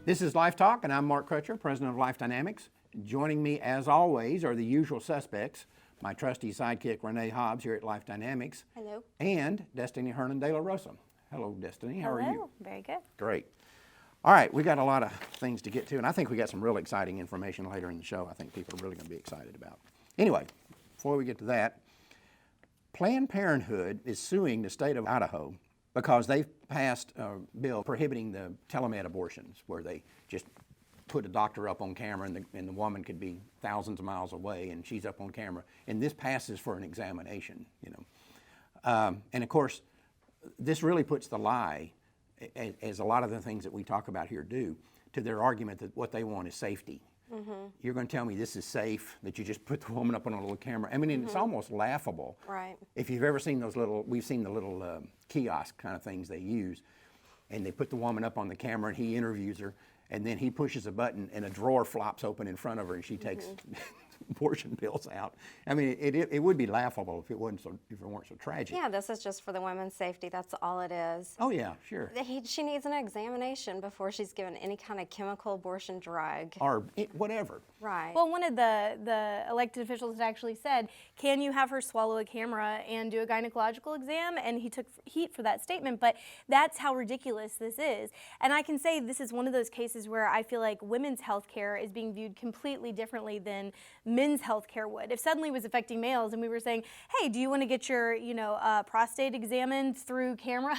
This is Life Talk, and I'm Mark Crutcher, president of Life Dynamics. Joining me, as always, are the usual suspects, my trusty sidekick, Renee Hobbs, here at Life Dynamics. Hello. And Destiny Hernan de la Rosa. Hello, Destiny. How are you? Hello. Very good. Great. All right, we got a lot of things to get to, and I think we got some real exciting information later in the show I think people are really going to be excited about. Anyway, before we get to that, Planned Parenthood is suing the state of Idaho because they've passed a bill prohibiting the telemed abortions, where they just put a doctor up on camera and the woman could be thousands of miles away and she's up on camera. And this passes for an examination, you know. And of course, this really puts the lie, as a lot of the things that we talk about here do, to their argument that what they want is safety. Mm-hmm. You're going to tell me this is safe, that you just put the woman up on a little camera? I mean, it's almost laughable. Right. If you've ever seen those little, we've seen the little kiosk kind of things they use, and they put the woman up on the camera and he interviews her, and then he pushes a button and a drawer flops open in front of her and she takes abortion pills out. I mean, it would be laughable if it weren't so tragic. Yeah, this is just for the women's safety. That's all it is. Oh yeah, sure. She needs an examination before she's given any kind of chemical abortion drug. Or whatever. Right. Well, one of the elected officials had actually said, can you have her swallow a camera and do a gynecological exam? And he took heat for that statement, but that's how ridiculous this is. And I can say this is one of those cases where I feel like women's health care is being viewed completely differently than men's health care would. If suddenly it was affecting males and we were saying, hey, do you want to get your prostate examined through camera?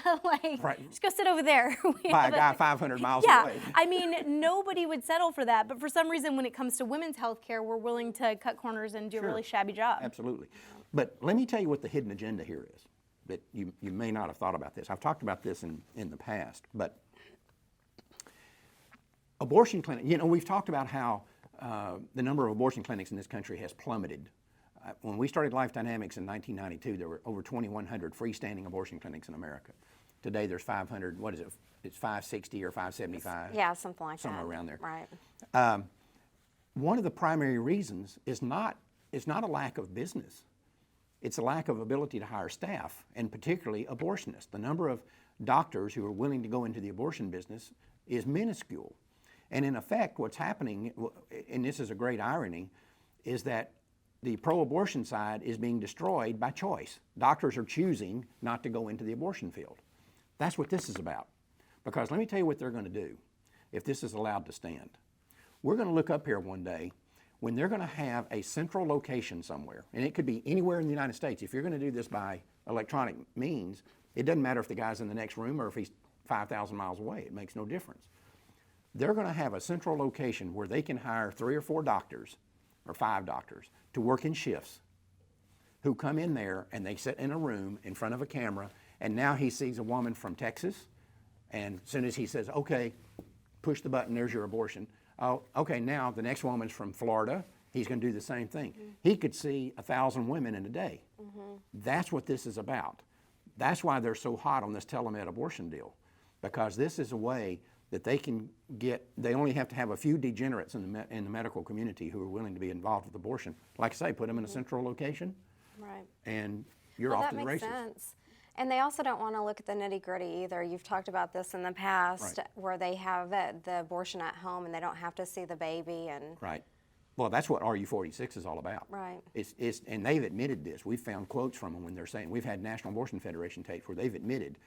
Just go sit over there. By a guy 500 miles away. I mean, nobody would settle for that. But for some reason, when it comes to women's health care, we're willing to cut corners and do a really shabby job. Absolutely. But let me tell you what the hidden agenda here is, that you may not have thought about this. I've talked about this in the past, but abortion clinic, we've talked about how the number of abortion clinics in this country has plummeted. When we started Life Dynamics in 1992, there were over 2,100 freestanding abortion clinics in America. Today there's 500, what is it? It's 560 or 575? Yeah, something like somewhere that. Somewhere around there. Right. One of the primary reasons is not a lack of business. It's a lack of ability to hire staff, and particularly abortionists. The number of doctors who are willing to go into the abortion business is minuscule. And in effect, what's happening, and this is a great irony, is that the pro-abortion side is being destroyed by choice. Doctors are choosing not to go into the abortion field. That's what this is about. Because let me tell you what they're going to do if this is allowed to stand. We're going to look up here one day when they're going to have a central location somewhere, and it could be anywhere in the United States. If you're going to do this by electronic means, it doesn't matter if the guy's in the next room or if he's 5,000 miles away. It makes no difference. They're going to have a central location where they can hire 3 or 4 doctors or 5 doctors to work in shifts, who come in there and they sit in a room in front of a camera, and now he sees a woman from Texas, and as soon as he says, okay, push the button, there's your abortion. Oh, okay, now the next woman's from Florida, he's going to do the same thing. Mm-hmm. He could see 1,000 women in a day. Mm-hmm. That's what this is about. That's why they're so hot on this telemed abortion deal, because this is a way that they can get, they only have to have a few degenerates in the medical community who are willing to be involved with abortion. Like I say, put them in a central location, right, and you're off to the races. That makes sense. And they also don't want to look at the nitty-gritty either. You've talked about this in the past, right, where they have the abortion at home and they don't have to see the baby. And right. Well, that's what RU46 is all about. Right. And they've admitted this. We've found quotes from them when they're saying, we've had National Abortion Federation tapes where they've admitted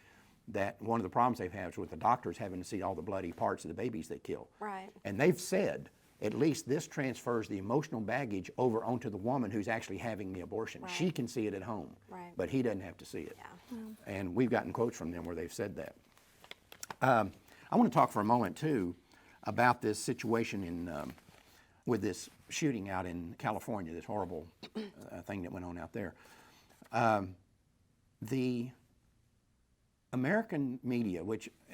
that one of the problems they've had is with the doctors having to see all the bloody parts of the babies they kill. Right. And they've said, at least this transfers the emotional baggage over onto the woman who's actually having the abortion. Right. She can see it at home, right, but he doesn't have to see it. Yeah. And we've gotten quotes from them where they've said that. I want to talk for a moment, too, about this situation with this shooting out in California, this horrible thing that went on out there. The American media,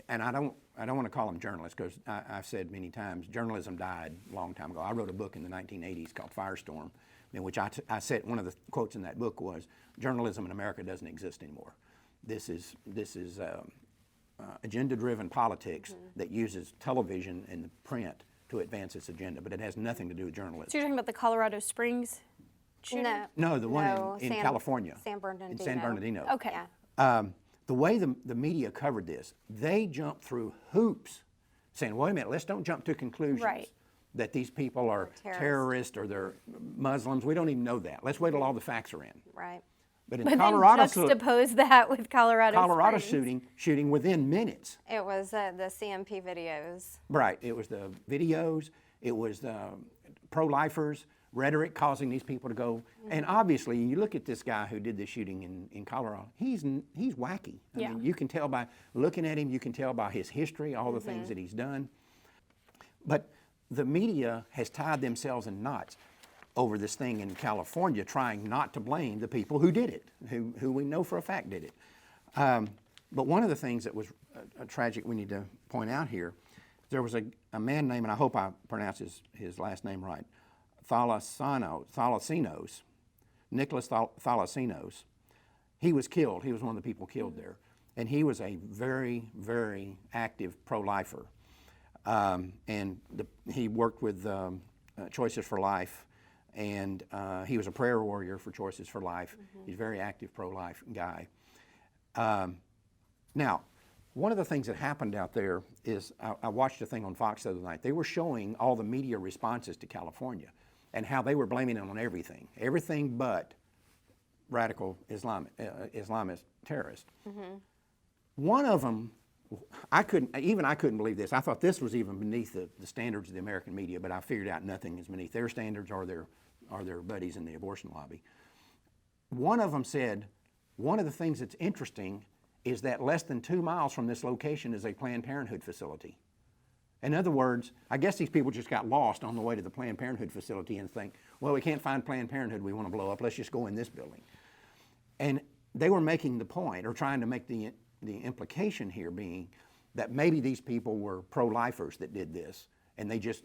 and I don't want to call them journalists, because I've said many times journalism died a long time ago. I wrote a book in the 1980s called Firestorm, in which I said, one of the quotes in that book was, journalism in America doesn't exist anymore. This is agenda-driven politics that uses television and the print to advance its agenda, but it has nothing to do with journalism. So you're talking about the Colorado Springs shooting? No, the one in California. San Bernardino. In San Bernardino. Okay. Yeah. The way the media covered this, they jumped through hoops saying, wait a minute, let's don't jump to conclusions Right. that these people are Terrorists. terrorists or they're Muslims. We don't even know that. Let's wait till all the facts are in. Right. But in But Colorado, then juxtapose that with Colorado Springs. shooting within minutes. It was the CMP videos. Right. It was the videos. It was the pro-lifers, rhetoric causing these people to go. And obviously, you look at this guy who did this shooting in Colorado. He's wacky. I Yeah. mean, you can tell by looking at him. You can tell by his history, all the things that he's done. But the media has tied themselves in knots over this thing in California, trying not to blame the people who did it, who we know for a fact did it. But one of the things that was tragic we need to point out here, there was a man named, and I hope I pronounce his last name right, Thalassinos, Nicholas Thalassinos. He was killed. He was one of the people killed there. And he was a very, very active pro-lifer. He worked with Choices for Life, and he was a prayer warrior for Choices for Life. He's a very active pro-life guy. Now, one of the things that happened out there is I watched a thing on Fox the other night. They were showing all the media responses to California and how they were blaming it on everything but radical Islamist terrorists. One of them, I couldn't believe this. I thought this was even beneath the standards of the American media, but I figured out nothing is beneath their standards or their buddies in the abortion lobby. One of them said, one of the things that's interesting is that less than 2 miles from this location is a Planned Parenthood facility. In other words, I guess these people just got lost on the way to the Planned Parenthood facility and think, well, we can't find Planned Parenthood we want to blow up, let's just go in this building. And they were making the point, or trying to make the implication here being that maybe these people were pro-lifers that did this, and they just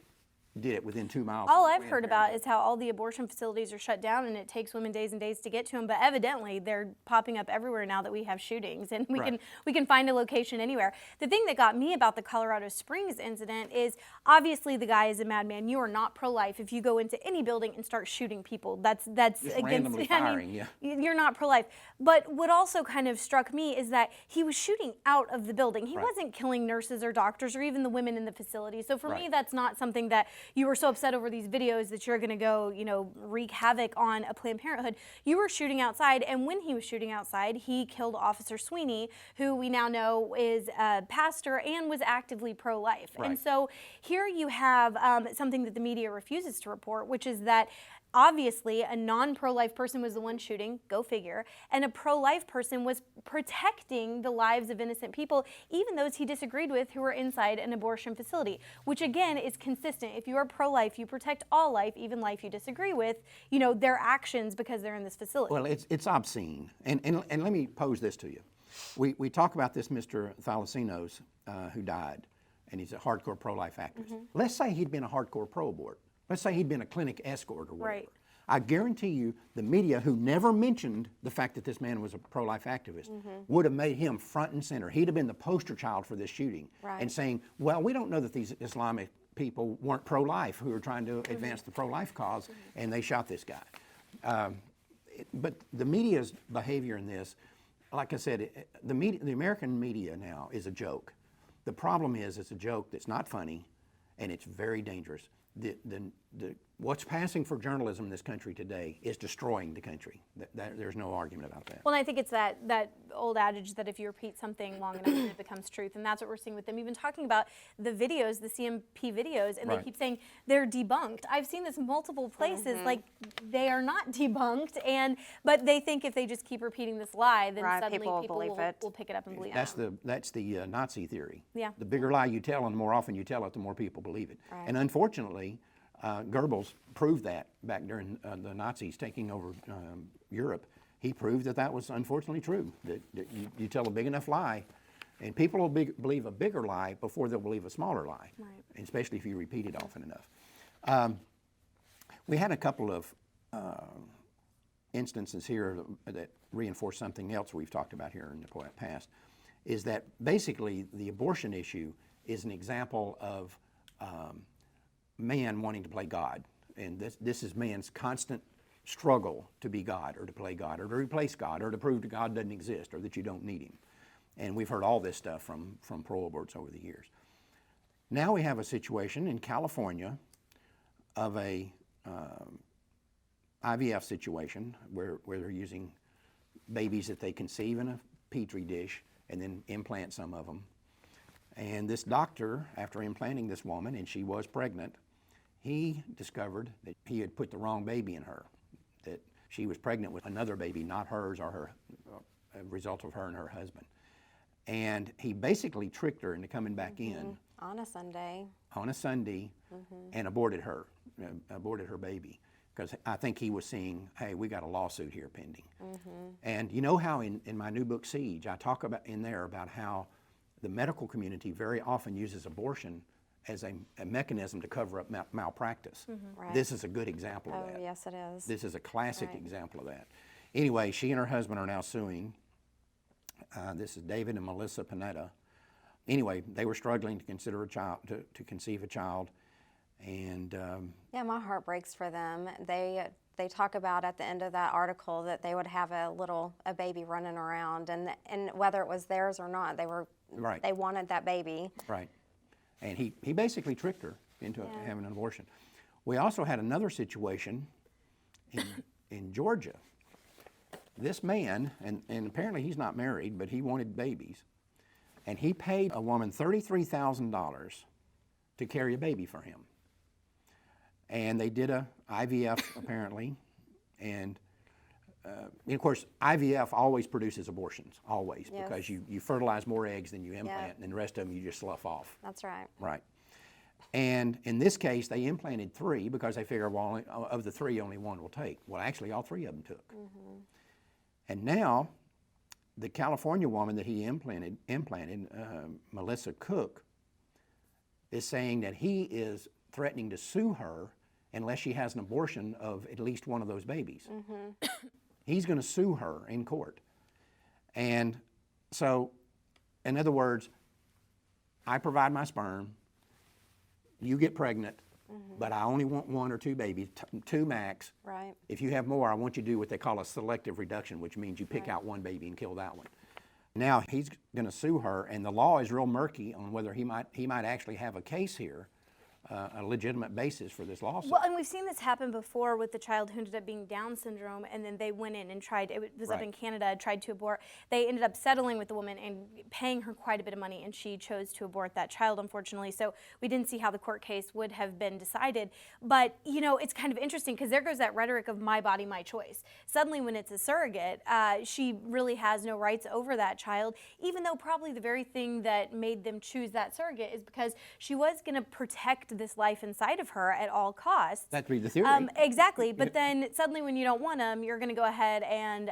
did it within 2 miles. All I've heard about is how all the abortion facilities are shut down and it takes women days and days to get to them, but evidently they're popping up everywhere now that we have shootings, and we can find a location anywhere. The thing that got me about the Colorado Springs incident is obviously the guy is a madman. You are not pro-life if you go into any building and start shooting people. That's just against randomly firing, you're not pro-life. But what also kind of struck me is that he was shooting out of the building. He wasn't killing nurses or doctors or even the women in the facility. So for me, that's not something that you were so upset over these videos that you're going to go, wreak havoc on a Planned Parenthood. You were shooting outside, and when he was shooting outside, he killed Officer Sweeney, who we now know is a pastor and was actively pro-life. And so here you have something that the media refuses to report, which is that obviously a non-pro-life person was the one shooting, go figure, and a pro-life person was protecting the lives of innocent people, even those he disagreed with who were inside an abortion facility, which again is consistent. If you are pro-life, you protect all life, even life you disagree with, their actions because they're in this facility. Well, it's obscene. And let me pose this to you. We talk about this Mr. Thalassinos who died, and he's a hardcore pro-life activist. Let's say he'd been a hardcore pro-abort. Let's say he'd been a clinic escort or whatever. I guarantee you the media, who never mentioned the fact that this man was a pro-life activist, would have made him front and center. He'd have been the poster child for this shooting and saying, well, we don't know that these Islamic people weren't pro-life who were trying to advance the pro-life cause, and they shot this guy. But the media's behavior in this, like I said, the American media now is a joke. The problem is it's a joke that's not funny, and it's very dangerous. What's passing for journalism in this country today is destroying the country. There's no argument about that. Well, and I think it's that old adage that if you repeat something long enough, it becomes truth, and that's what we're seeing with them. Even talking about the videos, the CMP videos, and they keep saying they're debunked. I've seen this multiple places, like they are not debunked, but they think if they just keep repeating this lie, then suddenly people will pick it up and believe it. That's the Nazi theory. Yeah. The bigger lie you tell, and the more often you tell it, the more people believe it. And unfortunately, Goebbels proved that back during the Nazis taking over Europe. He proved that was unfortunately true, that you tell a big enough lie, and people will believe a bigger lie before they'll believe a smaller lie, especially if you repeat it often enough. We had a couple of instances here that reinforce something else we've talked about here in the past, is that basically the abortion issue is an example of man wanting to play God. And this is man's constant struggle to be God, or to play God, or to replace God, or to prove that God doesn't exist, or that you don't need him. And we've heard all this stuff from pro-aborts over the years. Now we have a situation in California of a IVF situation where they're using babies that they conceive in a petri dish and then implant some of them. And this doctor, after implanting this woman, and she was pregnant, he discovered that he had put the wrong baby in her, that she was pregnant with another baby, not hers or her, a result of her and her husband. And he basically tricked her into coming back in On a Sunday. And aborted her baby. Because I think he was seeing, hey, we got a lawsuit here pending. And you know how in my new book, Siege, I talk about in there about how the medical community very often uses abortion as a mechanism to cover up malpractice. Right. This is a good example of that. Oh, yes, it is. This is a classic example of that. Anyway, she and her husband are now suing. This is David and Melissa Panetta. Anyway, they were struggling to consider a child, to conceive a child, and Yeah, my heart breaks for them. They talk about at the end of that article that they would have a baby running around, and whether it was theirs or not, they wanted that baby. Right. And he basically tricked her into having an abortion. We also had another situation in Georgia. This man, and apparently he's not married, but he wanted babies. And he paid a woman $33,000 to carry a baby for him. And they did a IVF apparently. And of course, IVF always produces abortions, always, Yes. because you fertilize more eggs than you implant, and the rest of them you just slough off. That's right. Right. And in this case, they implanted 3 because they figure, well, of the 3, only 1 will take. Well, actually, all 3 of them took. And now, the California woman that he implanted, Melissa Cook, is saying that he is threatening to sue her unless she has an abortion of at least one of those babies. He's going to sue her in court. And so, in other words, I provide my sperm, you get pregnant, but I only want 1 or 2 babies, 2 max. Right. If you have more, I want you to do what they call a selective reduction, which means you pick out 1 baby and kill that one. Now he's going to sue her, and the law is real murky on whether he might actually have a case here, a legitimate basis for this lawsuit. Well, and we've seen this happen before with the child who ended up being Down syndrome, and then they went in and tried, it was up in Canada, tried to abort. They ended up settling with the woman and paying her quite a bit of money, and she chose to abort that child, unfortunately. So we didn't see how the court case would have been decided. But, you know, it's kind of interesting because there goes that rhetoric of my body, my choice. Suddenly when it's a surrogate, she really has no rights over that child, even though probably the very thing that made them choose that surrogate is because she was going to protect this life inside of her at all costs. That'd be the theory. Exactly, but then suddenly when you don't want them, you're going to go ahead and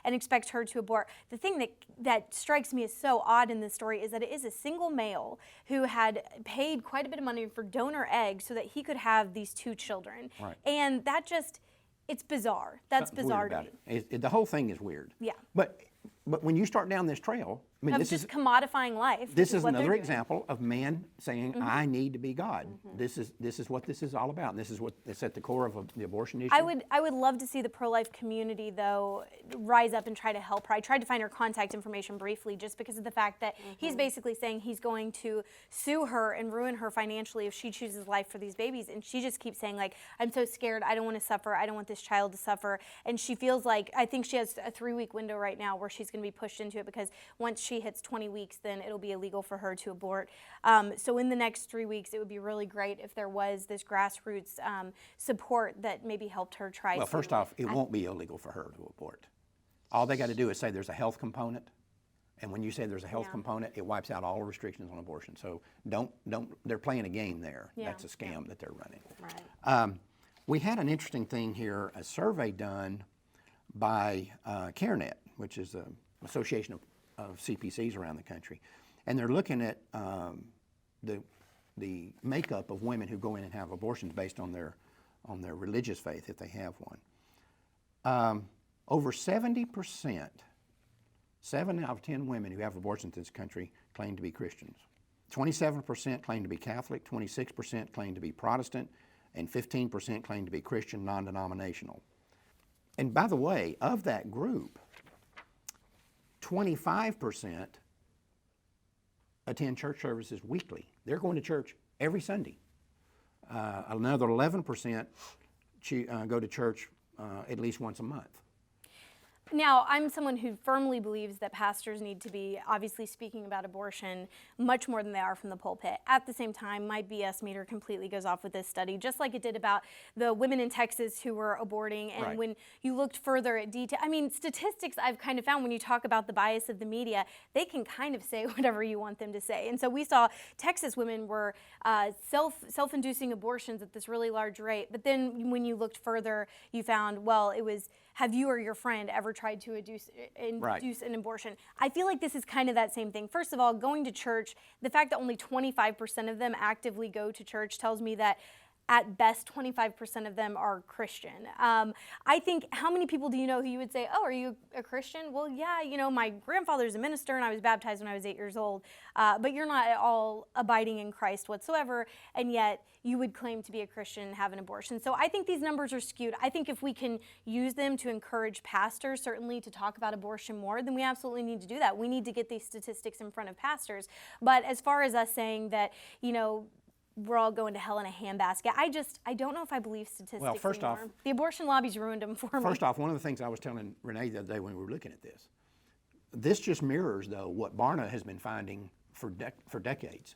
expect her to abort. The thing that strikes me as so odd in this story is that it is a single male who had paid quite a bit of money for donor eggs so that he could have these 2 children. Right. And that just, it's bizarre. That's Something's bizarre weird to about me. it. The whole thing is weird. Yeah. But when you start down this trail, I mean, Of this just is commodifying life. this which is what they're another doing. example of man saying, "I need to be God." This is what this is all about, and this is what it's at the core of the abortion issue. I would love to see the pro-life community, though, rise up and try to help her. I tried to find her contact information briefly just because of the fact that he's basically saying he's going to sue her and ruin her financially if she chooses life for these babies. And she just keeps saying, like, I'm so scared. I don't want to suffer. I don't want this child to suffer. And she feels like, I think she has a 3-week window right now where she's going to be pushed into it because once she hits 20 weeks, then it'll be illegal for her to abort. So in the next 3 weeks, it would be really great if there was this grassroots support that maybe helped her try Well, to. first off, it won't be illegal for her to abort. All they got to do is say there's a health component, and when you say there's a health component, it wipes out all restrictions on abortion. So don't. They're playing a game there. Yeah. That's a scam that they're running. Right. We had an interesting thing here, a survey done by CareNet, which is an association of CPCs around the country, and they're looking at the makeup of women who go in and have abortions based on their religious faith, if they have one. Over 70%, 7 out of 10 women who have abortions in this country claim to be Christians. 27% claim to be Catholic, 26% claim to be Protestant, and 15% claim to be Christian non-denominational. And by the way, of that group, 25% attend church services weekly. They're going to church every Sunday. Another 11% go to church at least once a month. Now, I'm someone who firmly believes that pastors need to be obviously speaking about abortion much more than they are from the pulpit. At the same time, my BS meter completely goes off with this study, just like it did about the women in Texas who were aborting. And Right. when you looked further at detail, I mean, statistics I've kind of found when you talk about the bias of the media, they can kind of say whatever you want them to say. And so we saw Texas women were self-inducing abortions at this really large rate. But then when you looked further, you found, well, it was, have you or your friend ever tried to induce an abortion? I feel like this is kind of that same thing. First of all, going to church, the fact that only 25% of them actively go to church tells me that at best 25% of them are Christian. I think, how many people do you know who you would say, oh, are you a Christian? Well, yeah, you know, my grandfather's a minister and I was baptized when I was 8 years old, but you're not at all abiding in Christ whatsoever, and yet you would claim to be a Christian and have an abortion. So I think these numbers are skewed. I think if we can use them to encourage pastors, certainly, to talk about abortion more, then we absolutely need to do that. We need to get these statistics in front of pastors. But as far as us saying that, you know, we're all going to hell in a handbasket, I don't know if I believe statistics Well, first anymore. off, the abortion lobby's ruined them for me. First off, one of the things I was telling Renee the other day when we were looking at this just mirrors, though, what Barna has been finding for decades.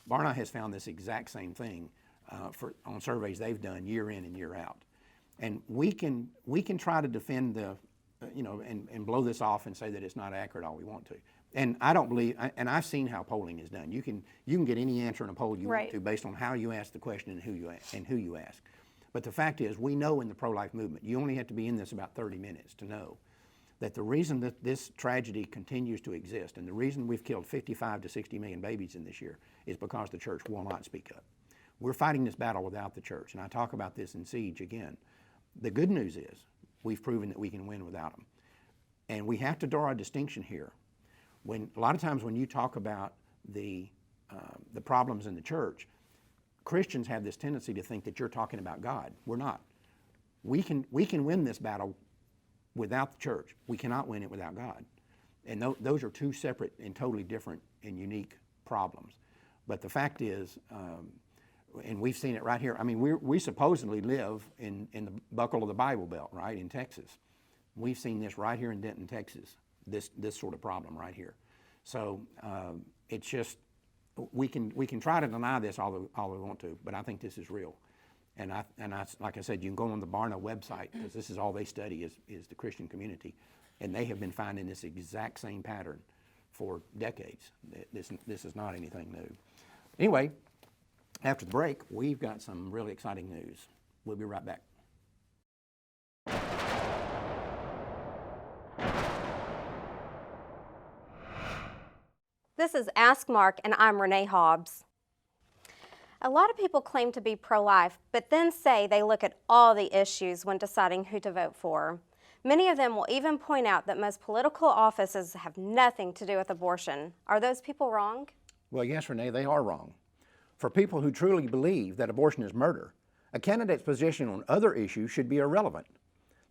Barna has found this exact same thing on surveys they've done year in and year out. And we can try to defend the, and blow this off and say that it's not accurate all we want to. And I don't believe, and I've seen how polling is done. You can get any answer in a poll you want to based on how you ask the question and who you ask. But the fact is, we know in the pro-life movement, you only have to be in this about 30 minutes to know that the reason that this tragedy continues to exist and the reason we've killed 55 to 60 million babies in this year is because the church will not speak up. We're fighting this battle without the church, and I talk about this in Siege again. The good news is we've proven that we can win without them. And we have to draw a distinction here. A lot of times when you talk about the problems in the church, Christians have this tendency to think that you're talking about God. We're not. We can win this battle without the church. We cannot win it without God. And those are two separate and totally different and unique problems. But the fact is, and we've seen it right here. I mean, we supposedly live in the buckle of the Bible Belt, right, in Texas. We've seen this right here in Denton, Texas. This sort of problem right here. So it's just, we can try to deny this all we want to, but I think this is real. And I like I said, you can go on the Barna website, because this is all they study is the Christian community, and they have been finding this exact same pattern for decades. This is not anything new. Anyway, after the break, we've got some really exciting news. We'll be right back. This is Ask Mark, and I'm Renee Hobbs. A lot of people claim to be pro-life, but then say they look at all the issues when deciding who to vote for. Many of them will even point out that most political offices have nothing to do with abortion. Are those people wrong? Well, yes, Renee, they are wrong. For people who truly believe that abortion is murder, a candidate's position on other issues should be irrelevant.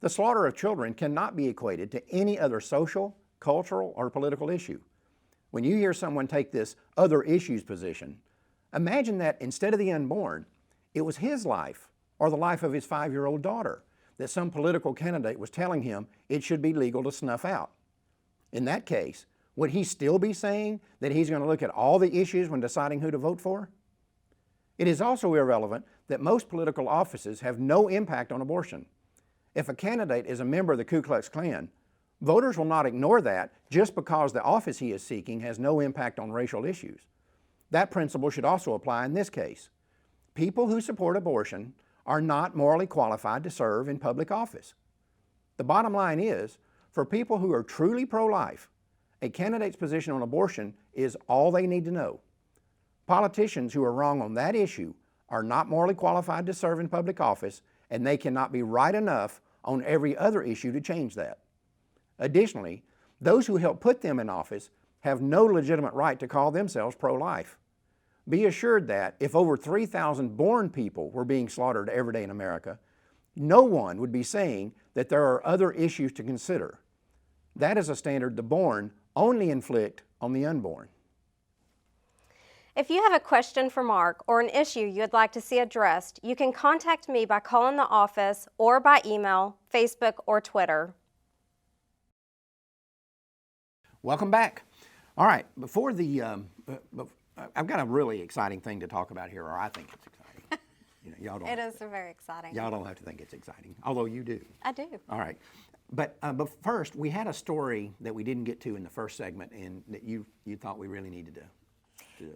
The slaughter of children cannot be equated to any other social, cultural, or political issue. When you hear someone take this other issues position, imagine that instead of the unborn, it was his life or the life of his 5-year-old daughter that some political candidate was telling him it should be legal to snuff out. In that case, would he still be saying that he's going to look at all the issues when deciding who to vote for? It is also irrelevant that most political offices have no impact on abortion. If a candidate is a member of the Ku Klux Klan, voters will not ignore that just because the office he is seeking has no impact on racial issues. That principle should also apply in this case. People who support abortion are not morally qualified to serve in public office. The bottom line is, for people who are truly pro-life, a candidate's position on abortion is all they need to know. Politicians who are wrong on that issue are not morally qualified to serve in public office, and they cannot be right enough on every other issue to change that. Additionally, those who help put them in office have no legitimate right to call themselves pro-life. Be assured that if over 3,000 born people were being slaughtered every day in America, no one would be saying that there are other issues to consider. That is a standard the born only inflict on the unborn. If you have a question for Mark or an issue you'd like to see addressed, you can contact me by calling the office or by email, Facebook, or Twitter. Welcome back. All right, before the, I've got a really exciting thing to talk about here, or I think it's exciting. You know, y'all don't. It is very exciting. Y'all don't have to think it's exciting, although you do. I do. All right, but first, we had a story that we didn't get to in the first segment, and that you thought we really needed to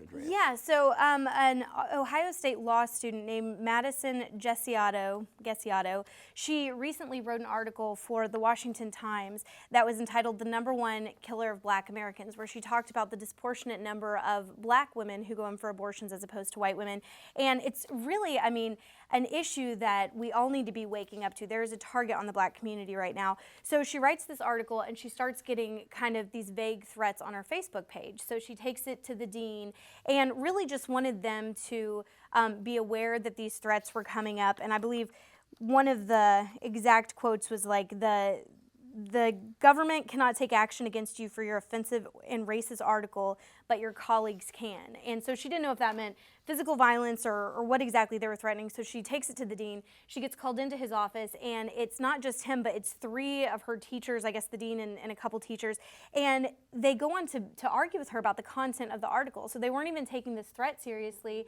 address. Yeah, so an Ohio State law student named Madison Otto, she recently wrote an article for the Washington Times that was entitled "The #1 Killer of Black Americans," where she talked about the disproportionate number of black women who go in for abortions as opposed to white women. And it's really, I mean, an issue that we all need to be waking up to. There is a target on the black community right now. So she writes this article and she starts getting kind of these vague threats on her Facebook page. So she takes it to the dean and really just wanted them to be aware that these threats were coming up. And I believe one of the exact quotes was like, the government cannot take action against you for your offensive and racist article, but your colleagues can. And so she didn't know if that meant physical violence or what exactly they were threatening. So she takes it to the dean. She gets called into his office, and it's not just him, but it's 3 of her teachers, I guess the dean and a couple teachers. And they go on to argue with her about the content of the article. So they weren't even taking this threat seriously.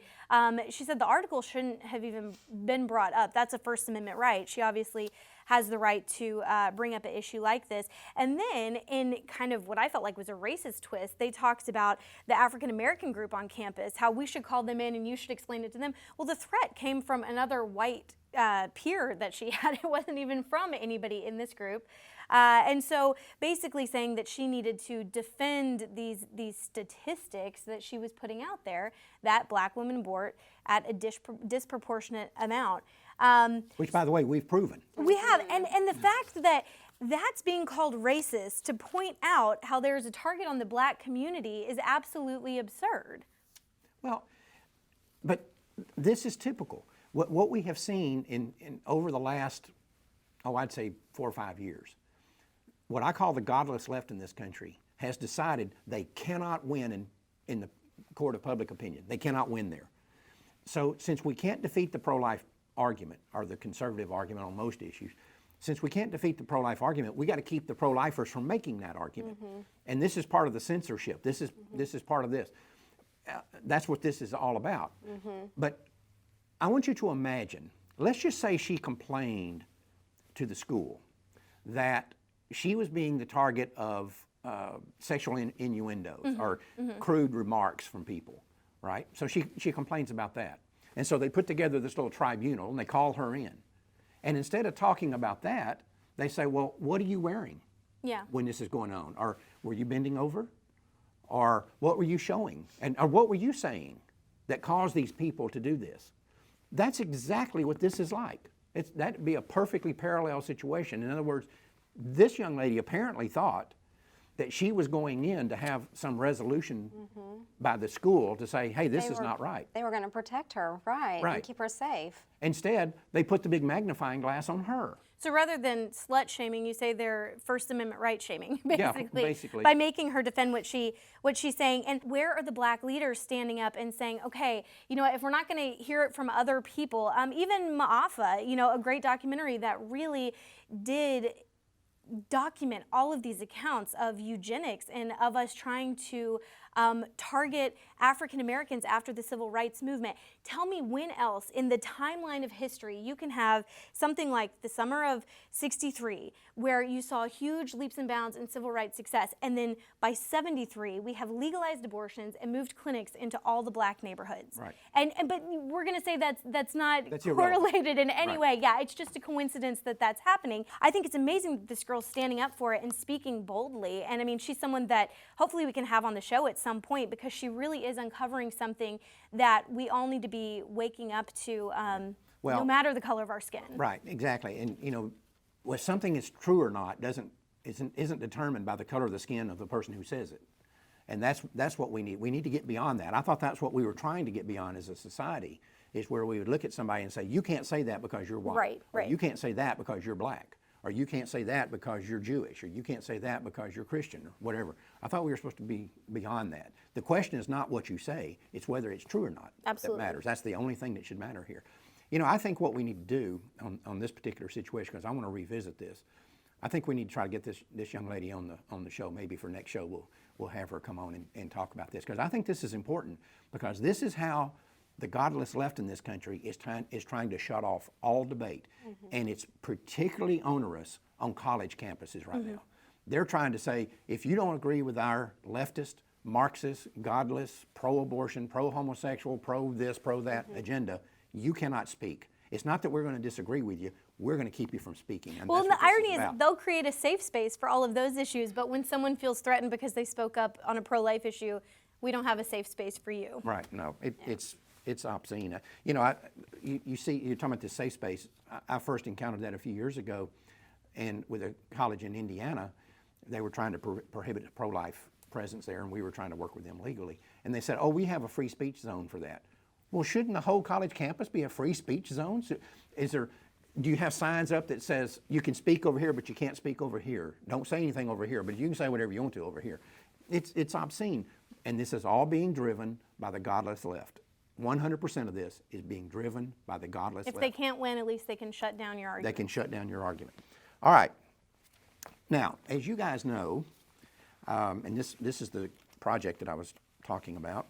She said the article shouldn't have even been brought up. That's a First Amendment right. She obviously has the right to bring up an issue like this. And then in kind of what I felt like was a racist twist, they talked about the African American group on campus, how we should call them in and you should explain it to them. Well, the threat came from another white peer that she had. It wasn't even from anybody in this group. And so basically saying that she needed to defend these statistics that she was putting out there, that black women abort at a disproportionate amount. Which, by the way, we've proven. We have, and the fact that that's being called racist to point out how there's a target on the black community is absolutely absurd. Well, but this is typical. What we have seen in over the last, I'd say 4 or 5 years, what I call the godless left in this country has decided they cannot win in the court of public opinion. They cannot win there. So since we can't defeat the pro-life argument, or the conservative argument on most issues, since we can't defeat the pro-life argument, we got to keep the pro-lifers from making that argument. Mm-hmm. And this is part of the censorship. This is part of this. That's what this is all about. Mm-hmm. But I want you to imagine, let's just say she complained to the school that she was being the target of sexual innuendos mm-hmm. or mm-hmm. crude remarks from people, right? So she complains about that. And so they put together this little tribunal and they call her in. And instead of talking about that, they say, well, what are you wearing when this is going on? Or were you bending over? Or what were you showing? Or what were you saying that caused these people to do this? That's exactly what this is like. That'd be a perfectly parallel situation. In other words, this young lady apparently thought that she was going in to have some resolution mm-hmm. by the school to say, hey, this is not right. They were going to protect her, right, and keep her safe. Instead, they put the big magnifying glass on her. So rather than slut shaming, you say they're First Amendment right shaming, basically, basically, by making her defend what she's saying. And where are the black leaders standing up and saying, okay, you know, if we're not going to hear it from other people, even Ma'afa, you know, a great documentary that really did document all of these accounts of eugenics and of us trying to target African Americans after the civil rights movement. Tell me when else in the timeline of history you can have something like the summer of '63 where you saw huge leaps and bounds in civil rights success, and then by '73 we have legalized abortions and moved clinics into all the black neighborhoods. Right. But we're going to say that's not correlated in any way. Yeah, it's just a coincidence that that's happening. I think it's amazing that this girl's standing up for it and speaking boldly. And I mean, she's someone that hopefully we can have on the show at some point, because she really is uncovering something that we all need to be waking up to, no matter the color of our skin. Right, exactly. And you know, whether something is true or not isn't determined by the color of the skin of the person who says it. And that's what we need. We need to get beyond that. I thought that's what we were trying to get beyond as a society, is where we would look at somebody and say, you can't say that because you're white. Right. Or you can't say that because you're black. or you can't say that because you're Jewish, or you can't say that because you're Christian, or whatever. I thought we were supposed to be beyond that. The question is not what you say, it's whether it's true or not. Absolutely. That matters. That's the only thing that should matter here. You know, I think what we need to do on this particular situation, because I want to revisit this, I think we need to try to get this young lady on the show. Maybe for next show we'll have her come on and talk about this, because I think this is important, because this is how the godless left in this country is trying to shut off all debate. And it's particularly onerous on college campuses right now. They're trying to say, if you don't agree with our leftist, Marxist, godless, pro-abortion, pro-homosexual, pro-this, pro-that agenda, you cannot speak. It's not that we're going to disagree with you, we're going to keep you from speaking. And well, that's and the what this irony is about. they'll create a safe space for all of those issues, but when someone feels threatened because they spoke up on a pro-life issue, we don't have a safe space for you. Right, no, it's obscene. You know, you see, you're talking about this safe space. I first encountered that a few years ago, and with a college in Indiana, they were trying to prohibit a pro-life presence there, and we were trying to work with them legally. And they said, oh, we have a free speech zone for that. Well, shouldn't the whole college campus be a free speech zone? So do you have signs up that says you can speak over here, but you can't speak over here? Don't say anything over here, but you can say whatever you want to over here. It's obscene. And this is all being driven by the godless left. 100% of this is being driven by the godless left. If they can't win, at least they can shut down your argument. They can shut down your argument. All right. Now, as you guys know, and this is the project that I was talking about,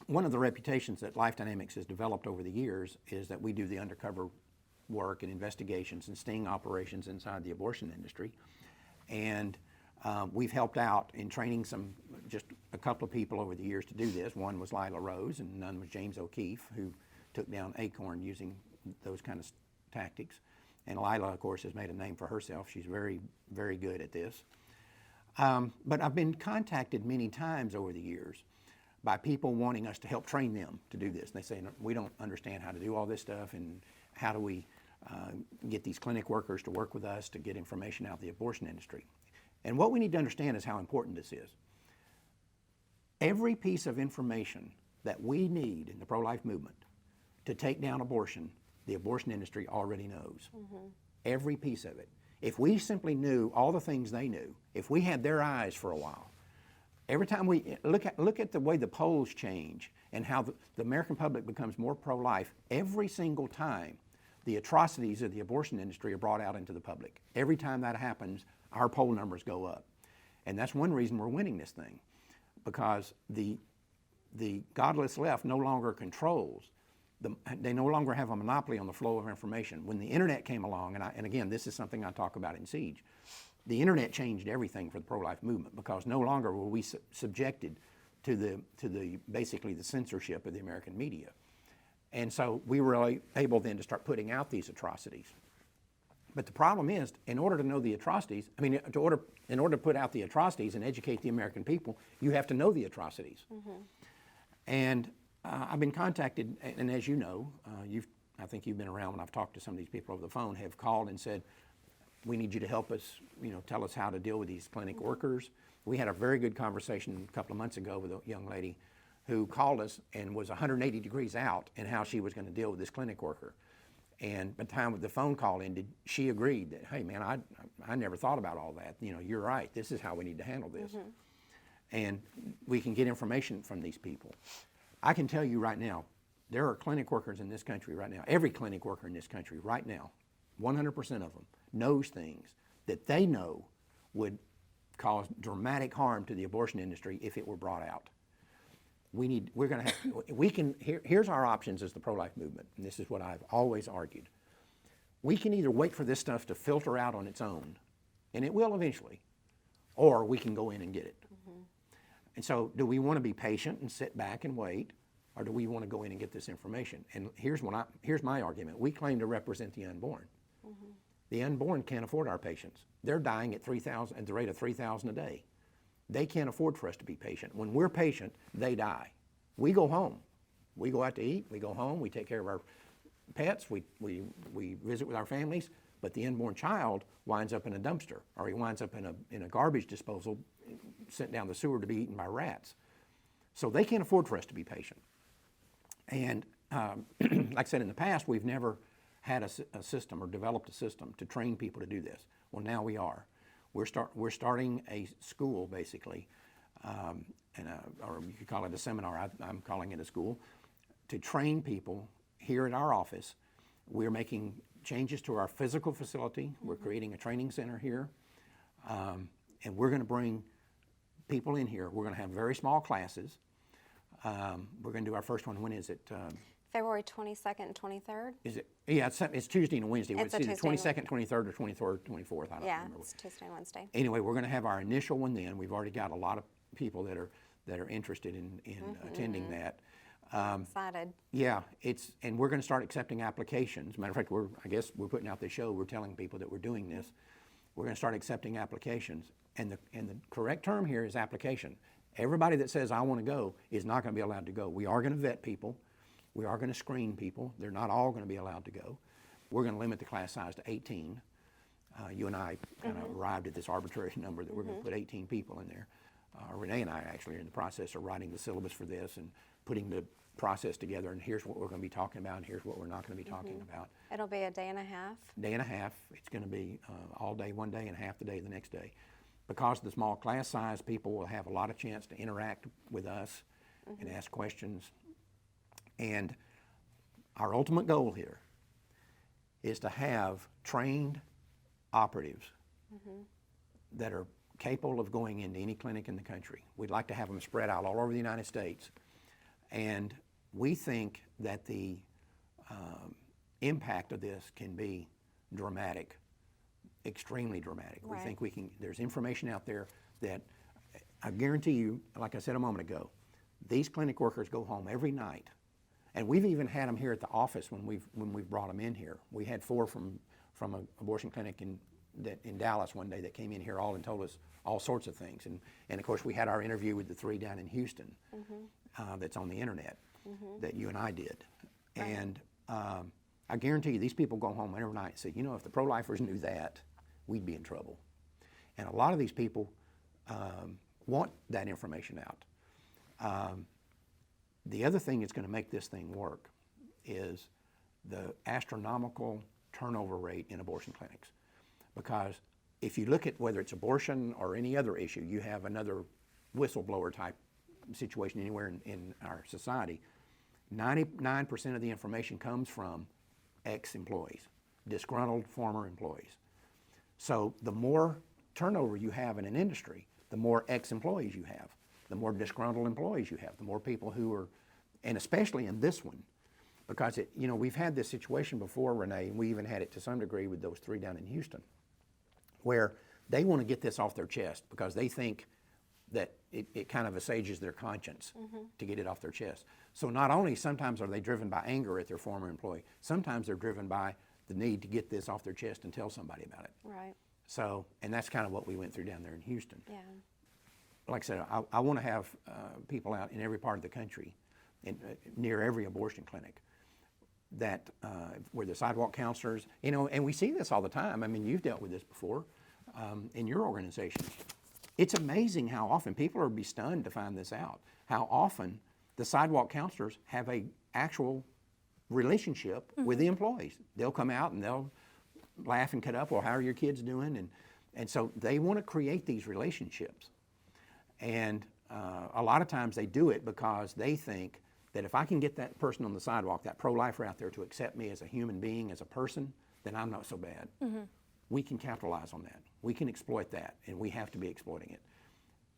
one of the reputations that Life Dynamics has developed over the years is that we do the undercover work and investigations and sting operations inside the abortion industry. And we've helped out in training just a couple of people over the years to do this. One was Lila Rose, and none was James O'Keefe, who took down Acorn using those kind of tactics. And Lila, of course, has made a name for herself. She's very, very good at this. But I've been contacted many times over the years by people wanting us to help train them to do this. And they say, we don't understand how to do all this stuff, and how do we get these clinic workers to work with us to get information out of the abortion industry. And what we need to understand is how important this is. Every piece of information that we need in the pro-life movement to take down abortion, the abortion industry already knows. Every piece of it. If we simply knew all the things they knew, if we had their eyes for a while, every time we look at the way the polls change and how the American public becomes more pro-life, every single time the atrocities of the abortion industry are brought out into the public. Every time that happens, our poll numbers go up. And that's one reason we're winning this thing, because the godless left no longer controls. They no longer have a monopoly on the flow of information. When the internet came along, and again, this is something I talk about in Siege, the internet changed everything for the pro-life movement, because no longer were we subjected to basically the censorship of the American media. And so we were able then to start putting out these atrocities. But the problem is, in order to know the atrocities, in order to put out the atrocities and educate the American people, you have to know the atrocities. And I've been contacted, and as you know, I think you've been around when I've talked to some of these people over the phone, have called and said, we need you to help us, tell us how to deal with these clinic workers. We had a very good conversation a couple of months ago with a young lady who called us and was 180 degrees out in how she was going to deal with this clinic worker. And by the time the phone call ended, she agreed that, hey man, I never thought about all that. You're right, this is how we need to handle this. And we can get information from these people. I can tell you right now, there are clinic workers in this country right now, every clinic worker in this country right now, 100% of them knows things that they know would cause dramatic harm to the abortion industry if it were brought out. Here's our options as the pro-life movement, and this is what I've always argued. We can either wait for this stuff to filter out on its own, and it will eventually, or we can go in and get it. And so do we want to be patient and sit back and wait, or do we want to go in and get this information? And here's my argument. We claim to represent the unborn. The unborn can't afford our patients. They're dying at the rate of 3,000 a day. They can't afford for us to be patient. When we're patient, they die. We go home. We go out to eat, we go home, we take care of our pets, we visit with our families, but the unborn child winds up in a dumpster, or he winds up in a garbage disposal sent down the sewer to be eaten by rats. So they can't afford for us to be patient. And like I said in the past, we've never had a system or developed a system to train people to do this. Well, now we are. We're starting a school, basically, or you could call it a seminar. I'm calling it a school, to train people here at our office. We're making changes to our physical facility. We're creating a training center here, and we're going to bring people in here. We're going to have very small classes. We're going to do our first one. When is it? February 22nd and 23rd. Is it? Yeah, it's Tuesday and Wednesday. It's either Tuesday and 22nd, 23rd, or 24th, 24th. I don't Yeah, remember. it's Tuesday and Wednesday. Anyway, we're going to have our initial one then. We've already got a lot of people that are interested in attending that. Excited. Yeah, and we're going to start accepting applications. Matter of fact, I guess we're putting out the show. We're telling people that we're doing this. We're going to start accepting applications, and the correct term here is application. Everybody that says I want to go is not going to be allowed to go. We are going to vet people. We are going to screen people. They're not all going to be allowed to go. We're going to limit the class size to 18. You and I kind of arrived at this arbitrary number that we're going to put 18 people in there. Renee and I actually are in the process of writing the syllabus for this and putting the process together, and here's what we're going to be talking about, and here's what we're not going to be talking about. It'll be a day and a half. Day and a half. It's going to be all day one day and half the day the next day. Because of the small class size, people will have a lot of chance to interact with us and ask questions. And our ultimate goal here is to have trained operatives that are capable of going into any clinic in the country. We'd like to have them spread out all over the United States. And we think that the impact of this can be dramatic, extremely dramatic. Right. We think there's information out there that I guarantee you, like I said a moment ago, these clinic workers go home every night. And we've even had them here at the office when we've brought them in here. We had 4 from an abortion clinic in Dallas one day that came in here all and told us all sorts of things. And of course we had our interview with the 3 down in Houston that's on the internet that you and I did. Right. And I guarantee you these people go home every night and say, if the pro-lifers knew that, we'd be in trouble. And a lot of these people want that information out. The other thing that's going to make this thing work is the astronomical turnover rate in abortion clinics. Because if you look at whether it's abortion or any other issue, you have another whistleblower type situation anywhere in our society. 99% of the information comes from ex-employees, disgruntled former employees. So the more turnover you have in an industry, the more ex-employees you have, the more disgruntled employees you have, the more people who are, and especially in this one, because we've had this situation before, Renee, and we even had it to some degree with those 3 down in Houston, where they want to get this off their chest because they think that it kind of assuages their conscience to get it off their chest. So not only sometimes are they driven by anger at their former employee, sometimes they're driven by the need to get this off their chest and tell somebody about it. Right. So, and that's kind of what we went through down there in Houston. Yeah. Like I said, I want to have people out in every part of the country, near every abortion clinic, that where the sidewalk counselors, and we see this all the time. I mean, you've dealt with this before in your organization. It's amazing how often people are stunned to find this out. How often the sidewalk counselors have a actual relationship with the employees. They'll come out and they'll laugh and cut up, well, how are your kids doing? And so they want to create these relationships. And a lot of times they do it because they think that if I can get that person on the sidewalk, that pro-lifer out there, to accept me as a human being, as a person, then I'm not so bad. We can capitalize on that. We can exploit that, and we have to be exploiting it.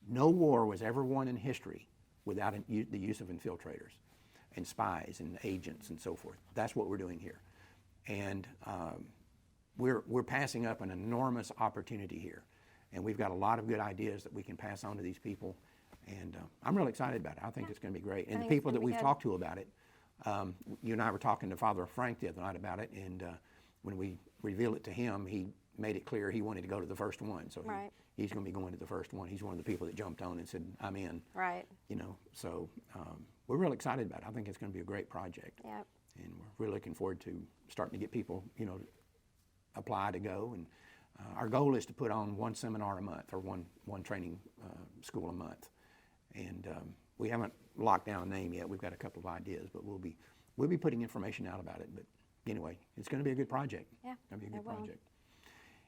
No war was ever won in history without the use of infiltrators and spies and agents and so forth. That's what we're doing here. And we're passing up an enormous opportunity here. And we've got a lot of good ideas that we can pass on to these people. And I'm really excited about it. I think it's going to be great. And the people that we've talked to about it, you and I were talking to Father Frank the other night about it, and when we revealed it to him, he made it clear he wanted to go to the first one. So Right. he's going to be going to the first one. He's one of the people that jumped on and said, I'm in. Right. So we're really excited about it. I think it's going to be a great project. Yep. And we're really looking forward to starting to get people, apply to go. And our goal is to put on 1 seminar a month, or one training school a month. And we haven't locked down a name yet. We've got a couple of ideas, but we'll be putting information out about it. But anyway, it's going to be a good project. Yeah, It's going to be a it good will. project.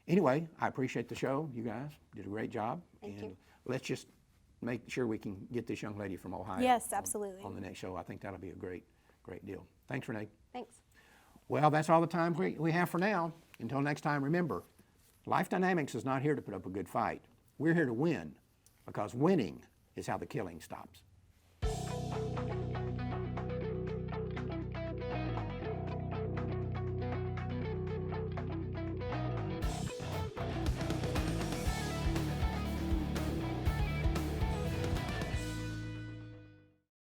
Anyway, I appreciate the show. You guys did a great job. Thank and you. let's just make sure we can get this young lady from Ohio Yes, absolutely. on the next show. I think that'll be a great deal. Thanks, Renee. Thanks. Well, that's all the time we have for now. Until next time, remember, Life Dynamics is not here to put up a good fight. We're here to win, because winning is how the killing stops.